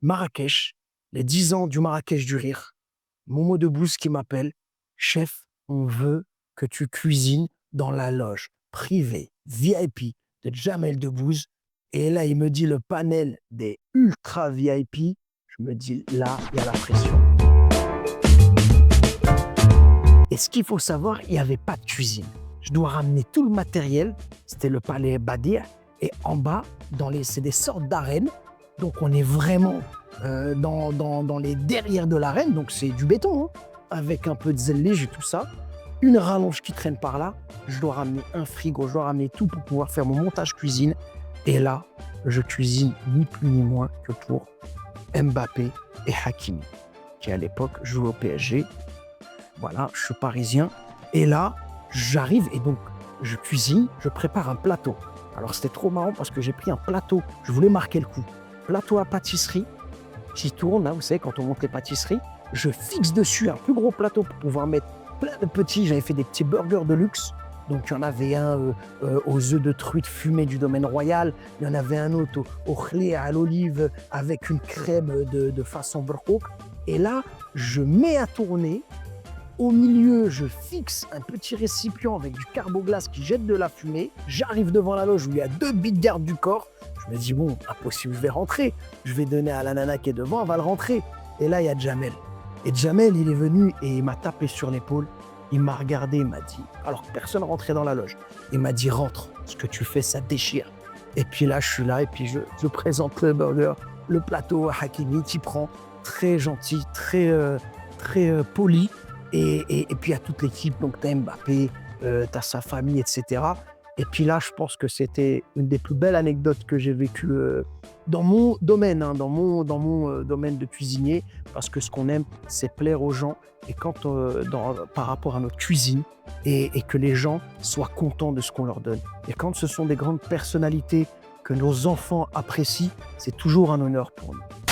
Marrakech, les 10 ans du Marrakech du rire. Momo Debbouze qui m'appelle: «Chef, on veut que tu cuisines dans la loge privée VIP de Jamel Debbouze». Et là, il me dit le panel des ultra VIP. Je me dis: «Là, il y a la pression». Et ce qu'il faut savoir, il y avait pas de cuisine. Je dois ramener tout le matériel. C'était le palais Badir et en bas, c'est des sortes d'arènes. Donc on est vraiment, dans les derrières de l'arène, donc c'est du béton, hein, avec un peu de zellège et tout ça. Une rallonge qui traîne par là. Je dois ramener un frigo, je dois ramener tout pour pouvoir faire mon montage cuisine. Et là, je cuisine ni plus ni moins que pour Mbappé et Hakimi, qui à l'époque jouaient au PSG. Voilà, je suis parisien. Et là, j'arrive et donc je cuisine, je prépare un plateau. Alors c'était trop marrant parce que j'ai pris un plateau, je voulais marquer le coup. Plateau à pâtisserie, qui tourne, là, vous savez, quand on monte les pâtisseries. Je fixe dessus un plus gros plateau pour pouvoir mettre plein de petits. J'avais fait des petits burgers de luxe. Donc il y en avait un aux œufs de truite fumée du Domaine Royal. Il y en avait un autre au chlé à l'olive avec une crème de façon brouk. Et là, je mets à tourner. Au milieu, je fixe un petit récipient avec du carboglace qui jette de la fumée. J'arrive devant la loge où il y a 2 bites garde du corps. Je me dis, bon, impossible, je vais rentrer. Je vais donner à la nana qui est devant, elle va le rentrer. Et là, il y a Jamel. Et Jamel, il est venu et il m'a tapé sur l'épaule. Il m'a regardé, il m'a dit, alors que personne rentrait dans la loge, il m'a dit, rentre, ce que tu fais, ça déchire. Et puis là, je suis là et puis je présente le burger, le plateau à Hakimi qui prend, très gentil, très poli. Et puis il y a toute l'équipe, donc t'as Mbappé, t'as sa famille, etc. Et puis là, je pense que c'était une des plus belles anecdotes que j'ai vécues dans mon domaine, hein, dans mon domaine de cuisinier, parce que ce qu'on aime, c'est plaire aux gens, et quand par rapport à notre cuisine, et que les gens soient contents de ce qu'on leur donne. Et quand ce sont des grandes personnalités que nos enfants apprécient, c'est toujours un honneur pour nous.